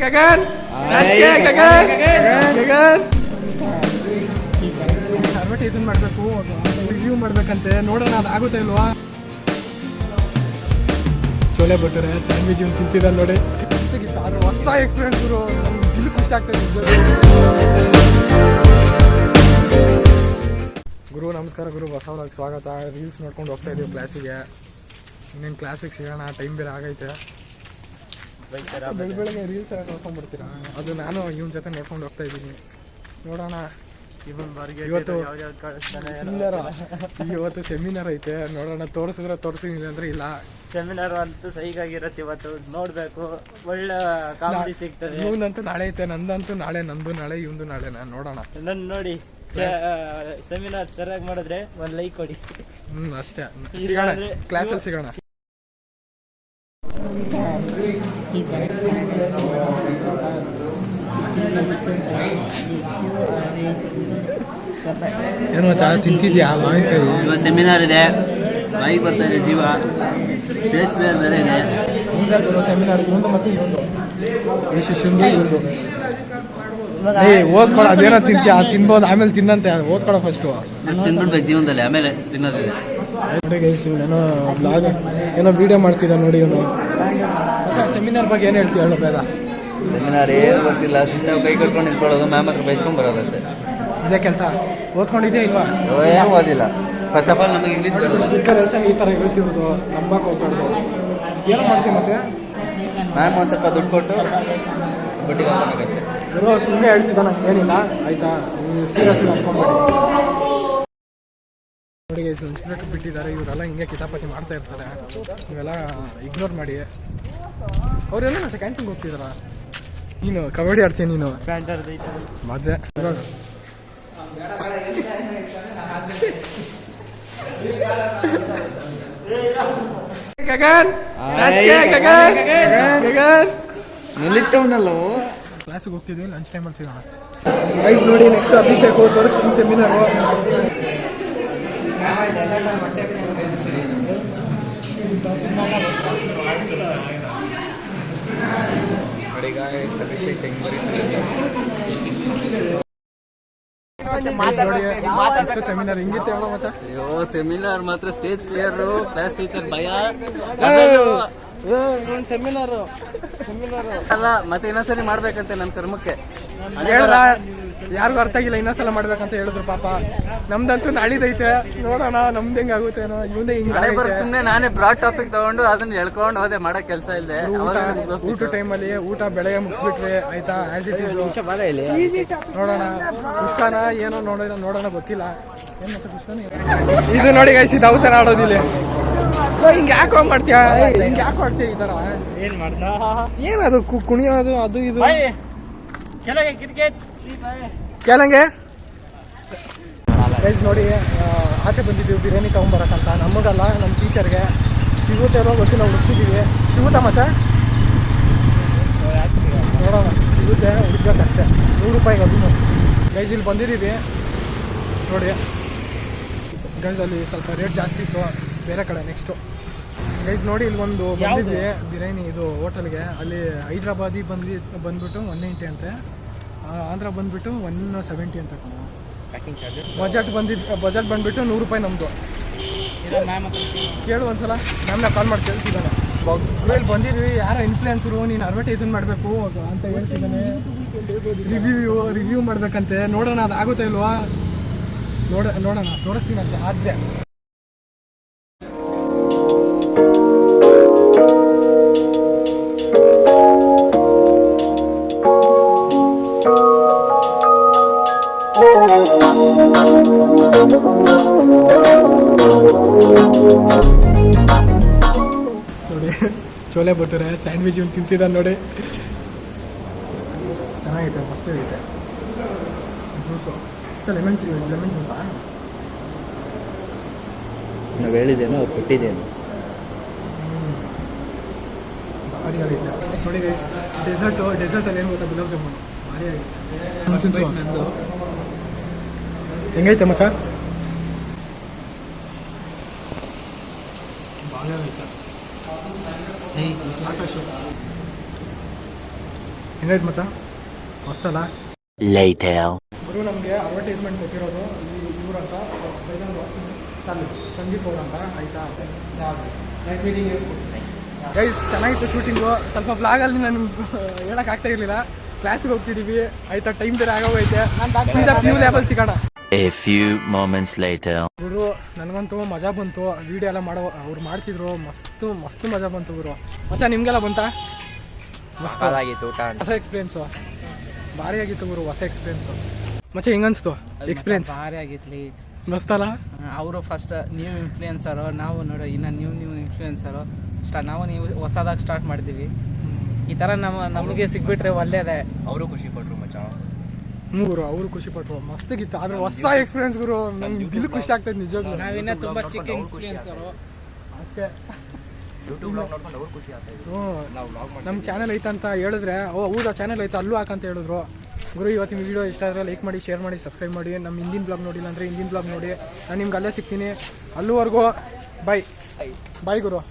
Gagan Gagan Gagan advertisement ಮಾಡಬೇಕು, review ಮಾಡ್ಬೇಕಂತೆ, ನೋಡೋಣ ಅದು ಆಗುತ್ತೆ ಇಲ್ವಾ. ಚೋಲೆ ಭಟೂರೆ ಸ್ಯಾಂಡ್ವಿಚ್ ಇವ್ನು ತಿಂತಿದ್ದಾನೆ ನೋಡಿ. ಅದು ಹೊಸ ಎಕ್ಸ್ಪೀರಿಯನ್ಸ್ ಗುರು, ನಮ್ಗೆ ದಿಲ್ ಖುಷಿ ಆಗ್ತದೆ ಗುರು. ನಮಸ್ಕಾರ ಗುರು, ಹೊಸ ಒಳಗೆ ಸ್ವಾಗತ. ರೀಲ್ಸ್ ನೋಡ್ಕೊಂಡು ಹೋಗ್ತಾ ಇದ್ದೀವಿ ಕ್ಲಾಸಿಗೆ. ಇನ್ನೇನು ಕ್ಲಾಸಿಗೆ ಸಿಗೋಣ, ಟೈಮ್ ಬೇರೆ ಆಗೈತೆ. ಬೆಳಗ್ಗೆ ರೀಲ್ಸ್ ಎಲ್ಲ ನೋಡ್ಕೊಂಡ್ಬಿಡ್ತೀರಾ, ಅದು ನಾನು ಇವನ ಜೊತೆ ನೋಡ್ಕೊಂಡು ಹೋಗ್ತಾ ಇದ್ದೀನಿ. ನೋಡೋಣ ಇವತ್ತು ಸೆಮಿನಾರ್ ಐತೆ, ನೋಡೋಣ. ತೋರಿಸಿದ್ರೆ ತೋರಿಸ್ತೀನಿ, ಇಲ್ಲಾಂದ್ರೆ ಇಲ್ಲ. ಸೆಮಿನಾರ್ ಅಂತೂ ಸೈಗಾಗಿರತ್ತೆ ಇವತ್ತು, ನೋಡ್ಬೇಕು. ಒಳ್ಳೆ ಕಾಮಿಡಿ ಸಿಗ್ತದೆ. ಇವನಂತೂ ನಾಳೆ ಐತೆ, ನಂದಂತೂ ನಾಳೆ, ನಂದು ನಾಳೆ, ಇವಂದು ನಾಳೆ. ನಾನು ನೋಡೋಣ. ನನ್ನ ನೋಡಿ ಸೆಮಿನಾರ್ ಸರಿಯಾಗಿ ಮಾಡಿದ್ರೆ ಒಂದು ಲೈಕ್ ಕೊಡಿ. ಅಷ್ಟೇ. ಸಿಗೋಣ, ಕ್ಲಾಸಲ್ಲಿ ಸಿಗೋಣ. ಏನೋ ಚಾ ತಿಂತಿದ್ಯಾ? ಮಾವಿನಕಾಯಿ. ಇವತ್ತು ಸೆಮಿನಾರ್ ಇದೆ, ಬಾಯಿಗೆ ಬರ್ತಾ ಇದೆ ಜೀವ. ಸ್ಟೇಜ್ ಬೇರೆ ಬೇರೆ ಇದೆ. ಸೆಮಿನಾರ್ ಇವೊಂದು ಮತ್ತೆ ಇವೊಂದು ಶಿಶುಂದು ಇವ್ರದ್ದು. ಓದ್ಕೊಳ, ಅದೇನೋ ತಿಂತೀಯ ತಿನ್ಬೋದು, ಆಮೇಲೆ ತಿನ್ನಂತೆ. ಓದ್ಕೊಳ ಫಸ್ಟು, ತಿನ್ಬಿಡ್ಬೇಕು ಜೀವನದಲ್ಲಿ, ಆಮೇಲೆ ತಿನ್ನೋದಿದೆ. ನೋಡಿ ಗೈಸ್, ಇವನೇನೋ ಬ್ಲಾಗ್ ಏನೋ ವಿಡಿಯೋ ಮಾಡ್ತಿದ್ದ ನೋಡಿ ಇವನು. ಸೆಮಿನಾರ್ ಬಗ್ಗೆ ಏನು ಹೇಳ್ತೀವಿ ಹೇಳೋ ಬೇಗ. ಸೆಮಿನಾರ್ ಏನು ಗೊತ್ತಿಲ್ಲ, ಸುಮ್ಮನೆ ಕೈ ಕಟ್ಕೊಂಡು ನಿಂತ್ಕೊಳ್ಳೋದು, ಮ್ಯಾಮ್ ಹತ್ರ ಬೈಸ್ಕೊಂಡು ಬರೋದಷ್ಟೇ. ಇದೇ ಕೆಲಸ. ಓದ್ಕೊಂಡಿದ್ಯಾ ಇಲ್ವಾ? ಏನು ಓದಿಲ್ಲ. ಫಸ್ಟ್ ಆಫ್ ಆಲ್ ನಮಗೆ ಇಂಗ್ಲೀಷ್ ಬರೋದು. ಪ್ರಿಪರೇಷನ್ ಈ ಥರ ಇರುತ್ತಿರೋದು, ನಂಬಕ್ಕೆ ಹೋಗ್ಬಾರ್ದು. ಏನೋ ಮಾಡ್ತೀವಿ ಮತ್ತೆ ಮ್ಯಾಮ್ ಒಂದು ಸ್ವಲ್ಪ ದುಡ್ಡು ಕೊಟ್ಟು ಬಡ್ಡಿ ಹಾಕೋಬೇಕಷ್ಟೇ. ಬರೋ ಸುಮ್ಮನೆ ಹೇಳ್ತಿದ್ದ, ನಂಗೆ ಏನಿಲ್ಲ ಆಯಿತಾ, ಸೀರಿಯಸ್ ಅನ್ಕೊಂಬೇಡಿ. ನೋಡಿ ಗೈಸ್, ಲಂಚ್ ಬ್ರೇಕ್ ಬಿಟ್ಟಿದ್ದಾರೆ. ಇವರೆಲ್ಲ ಹಿಂಗೆ ಕಿತಾಪತಿ ಮಾಡ್ತಾ ಇರ್ತಾರೆ, ನೀವೆಲ್ಲ ಇಗ್ನೋರ್ ಮಾಡಿ. ಅವರೆಲ್ಲ ಅಷ್ಟೇ ಕ್ಯಾಂಟೀನ್ಗೆ ಹೋಗ್ತಿದಾರ. ನೀನು ಕಬಡ್ಡಿ ಆಡ್ತೀಯ ನೀನು? ಮದುವೆ ಗಗನ್ ಗಗನ್ ಗಗನ್ ನಿಲ್ಲಿತ್ತವನಲ್ಲೋ. ಕ್ಲಾಸಿಗೆ ಹೋಗ್ತಿದ್ವಿ, ಲಂಚ್ ಟೈಮಲ್ಲಿ ಸಿಗೋಣ ಗೈಸ್. ನೋಡಿ ನೆಕ್ಸ್ಟ್ ಅಭಿಷೇಕ್ ತೋರಿಸ್ತೀನಿ ಸೆಮಿನಾರು. ಸೆಮಿನಾರ್ ಹಿಂಗಿತ್ತು ಹೇಳೋ ಮಚ್ಚ. ಅಯ್ಯೋ ಸೆಮಿನಾರ್ ಮಾತ್ರ ಸ್ಟೇಜ್ ಫಿಯರ್, ಕ್ಲಾಸ್ ಟೀಚರ್ ಭಯ. ಸೆಮಿನಾರ್ ಅಲ್ಲ, ಮತ್ತೆ ಇನ್ನೊಂದ್ಸರಿ ಮಾಡ್ಬೇಕಂತೆ ನನ್ನ ಕರ್ಮಕ್ಕೆ. ಹೇಳ, ಯಾರಿಗೂ ಅರ್ಥ ಆಗಿಲ್ಲ, ಇನ್ನೊಂದ್ಸಲ ಮಾಡ್ಬೇಕಂತ ಹೇಳಿದ್ರು ಪಾಪ. ನಮ್ದಂತೂ ನಾಳಿದೈತೆ, ನೋಡೋಣ ನಮ್ದು ಹೆಂಗಾಗುತ್ತೇನೋ. ಇವನೇ ಹಿಂಗೆ ಸುಮ್ಮನೆ ನಾನೇ ಬ್ರಾಡ್ ಟಾಪಿಕ್ ತಗೊಂಡು ಅದನ್ನ ಹೇಳ್ಕೊಂಡು ಹೋದೆ, ಮಾಡೋ ಕೆಲಸ ಇಲ್ಲದೆ. ಊಟ ಟೈಮಲ್ಲಿ ಊಟ ಬೆಳಗ್ಗೆ ಮುಗಿಸ್ಬಿಟ್ರಿ ಆಯ್ತಾ, ಆಸ್ ಇಟ್ ಈಸ್. ನೋಡೋಣ ಪುಷ್ಕನ ಏನೋ ನೋಡೋಣ ಗೊತ್ತಿಲ್ಲ. ಇದು ನೋಡಿ ಗೈಸ್, ಇದು ಅವತಾರ ಆಡೋದಿಲ್ಲ. ಹಿಂಗೆ ಯಾಕೋ ಮಾಡ್ತೀಯ, ಹಿಂಗೆ ಯಾಕೆ ಮಾಡ್ತೀಯ ಈ ಥರ? ಏನ್ ಮಾಡ್ದ, ಏನದು ಕುಣಿಯೋದು ಅದು ಇದು? ಕ್ರಿಕೆಟ್ ಕೇಳಂಗೆ ಗೈಸ್. ನೋಡಿ ಆಚೆ ಬಂದಿದ್ದೀವಿ ಬಿರಿಯಾನಿ ತಗೊಂಬರಕ್ಕಂತ. ನಮಗಲ್ಲ, ನಮ್ಮ ಟೀಚರ್ಗೆ. ಸಿಗುತ್ತೆ ಇರೋ ಗೊತ್ತಿಲ್ಲ, ಹುಡುಕ್ತಿದ್ದೀವಿ. ಸಿಗುತ್ತಾ ಮಚ್ಚ? ನೋಡೋಣ, ಸಿಗುತ್ತೆ, ಹುಡುಕ್ಬೇಕಷ್ಟೇ. 100 ರೂಪಾಯಿಗೆ ಅದು. ಗೈಸ್ ಇಲ್ಲಿ ಬಂದಿದ್ದೀವಿ ನೋಡಿ ಗೈಸ್, ಅಲ್ಲಿ ಸ್ವಲ್ಪ ರೇಟ್ ಜಾಸ್ತಿ ಇತ್ತು ಬೇರೆ ಕಡೆ. ನೆಕ್ಸ್ಟು ಗೈಸ್ ನೋಡಿ, ಇಲ್ಲಿ ಒಂದು ಬಂದಿದ್ವಿ ಬಿರಿಯಾನಿ ಇದು ಹೋಟೆಲ್ಗೆ. ಅಲ್ಲಿ ಹೈದ್ರಾಬಾದಿ ಬಂದ್ಬಿಟ್ಟು 190 ಅಂತೆ, ಆಂಧ್ರ ಬಂದ್ಬಿಟ್ಟು 170 ಅಂತ. ಪ್ಯಾಕಿಂಗ್ ಚಾರ್ಜಸ್ ಬಜೆಟ್ ಬಂದ್ಬಿಟ್ಟು 100 ರೂಪಾಯಿ ನಮ್ಮದು. ಕೇಳು ಒಂದ್ಸಲ, ಮ್ಯಾಮ್ನ ಕಾಲ್ ಮಾಡಿ ಕೇಳ್ತಿದ್ದಾನೆ. ಇಲ್ಲಿ ಬಂದಿದ್ವಿ, ಯಾರೋ ಇನ್ಫ್ಲುಯೆನ್ಸರು, ನೀನು ಅಡ್ವರ್ಟೈಸ್ಮೆಂಟ್ ಮಾಡಬೇಕು ಅಂತ ಹೇಳ್ತಿದ್ದಾನೆ. ರಿವ್ಯೂ ಮಾಡ್ಬೇಕಂತೆ, ನೋಡೋಣ ಅದು ಆಗುತ್ತೆ ಇಲ್ವಾ. ನೋಡೋಣ ತೋರಿಸ್ತೀನಂತೆ ಆದರೆ. ನೋಡಿ ಚೋಲೆ ಭಟೂರೆ ಸ್ಯಾಂಡ್ವಿಚ್ ಇವ್ನು ತಿಂತಿದ್ದಾನೆ ನೋಡಿ. ಚೆನ್ನಾಗೈತೆ, ಮಸ್ತಾಗೈತೆ. Juice lemon ಜ್ಯೂಸಾ? ನಾವು ಹೇಳಿದ್ದೇನೋ ಅವ್ರು ಕೊಟ್ಟಿದ್ದೇನು. ಭಾರಿ ಆಗೈತೆ ನೋಡಿ ಗೈಸ್. ಡೆಸರ್ಟಲ್ಲಿ ಏನು ಗೊತ್ತಾ, ಗುಲಾಬ್ ಜಾಮೂನು ಭಾರಿ ಆಗೈತೆ. ಹೆಂಗೈತೆ ಮಚ್ಚ? ಭಾಳ ಆಗೈತೆ. ಆಕಾಶ ಹೆಂಗಾಯ್ತು ಮಚ್ಚ ಮಸ್ತಲ್ಲ Later. ಗುರು ನಮಗೆ ಅಡ್ವರ್ಟೈಸ್ಮೆಂಟ್ ಕೊಟ್ಟಿರೋದು ಇವ್ರಂತ ಸಂದೀಪ್ ಅವ್ರಂತ ಆಯಿತಾ ಗೈಸ್ ಚೆನ್ನಾಗಿತ್ತು ಶೂಟಿಂಗು ಸ್ವಲ್ಪ ಬ್ಲಾಗಲ್ಲಿ ನಾನು ಹೇಳೋಕ್ಕಾಗ್ತಾ ಇರಲಿಲ್ಲ ಕ್ಲಾಸಿಗೆ ಹೋಗ್ತಿದ್ದೀವಿ ಆಯಿತಾ ಟೈಮ್ ಬೇರೆ ಆಗೋಗೈತೆ ಸೀದಾ ಪ್ಯೂ ಲ್ಯಾಬಲ್ಲಿ ಸಿಗೋಣ. A few moments later. ಗುರು ನನಗಂತೂ ಮಜಾ ಬಂತು ವೀಡಿಯೋ ಎಲ್ಲ ಮಾಡೋ ಅವ್ರು ಮಾಡ್ತಿದ್ರು ಮಸ್ತು ಮಜಾ ಬಂತು ಗುರು. ಮಚ್ಚ ನಿಮಗೆಲ್ಲ ಬಂತಾ? ಮಸ್ತ್ ಆಗಿತ್ತು ಊಟ. ಹೊಸ ಎಕ್ಸ್ಪೀರಿಯೆನ್ಸು ಭಾರಿ ಆಗಿತ್ತು ಗುರು, ಹೊಸ ಎಕ್ಸ್ಪೀರಿಯೆನ್ಸು. ಮಚ್ಚ ಹೆಂಗನ್ಸ್ತು ಎಕ್ಸ್ಪೀರಿಯೆನ್ಸ್? ಭಾರಿ ಆಗಿತ್ಲಿ, ಮಸ್ತಲ್ಲ. ಅವರು ಫಸ್ಟ್ ನ್ಯೂ ಇನ್ಫ್ಲೂಯೆನ್ಸರು, ನಾವು ನೋಡೋ ಇನ್ನು ನ್ಯೂ ಇನ್ಫ್ಲೂಯೆನ್ಸರು ನಾವು ನೀವು ಹೊಸದಾಗಿ ಸ್ಟಾರ್ಟ್ ಮಾಡಿದ್ದೀವಿ. ಈ ಥರ ನಮಗೆ ಸಿಗ್ಬಿಟ್ರೆ ಒಳ್ಳೇದೇ. ಅವರು ಖುಷಿ ಪಟ್ರು ಮಚ್ಚ. ಗುರು ಅವರು ಖುಷಿ ಪಟ್ರು, ಮಸ್ತಾಗಿತ್ತು. ಆದ್ರೆ ಹೊಸ ಎಕ್ಸ್ಪೀರಿಯೆನ್ಸ್ ಗುರು, ನಂಗೆ ದಿಲ್ ಖುಷಿ ಆಗ್ತದೆ ನಿಜವಾಗ್ಲೂ. ನಾವಿನ್ನ ತುಂಬ ಚಿಕ್ಕ ಇನ್ಫ್ಲೂಯೆನ್ಸರು ಅಷ್ಟೇ. ನಮ್ಮ ಚಾನಲ್ ಐತಂತ ಹೇಳಿದ್ರೆ ಹೌದಾ ಚಾನಲ್ ಐತೆ ಅಲ್ಲೂ ಹಾಕಂತ ಹೇಳಿದ್ರು ಗುರು. ಇವತ್ತಿನ ವೀಡಿಯೋ ಇಷ್ಟ ಆದರೆ ಲೈಕ್ ಮಾಡಿ, ಶೇರ್ ಮಾಡಿ, ಸಬ್ಸ್ಕ್ರೈಬ್ ಮಾಡಿ. ನಮ್ಮ ಹಿಂದಿನ ಬ್ಲಾಗ್ ನೋಡಿಲ್ಲ ಅಂದರೆ ಹಿಂದಿನ ಬ್ಲಾಗ್ ನೋಡಿ. ನಾನು ನಿಮ್ಗೆ ಅಲ್ಲೇ ಸಿಗ್ತೀನಿ. ಅಲ್ಲಿವರೆಗೂ ಬಾಯ್ ಗುರು.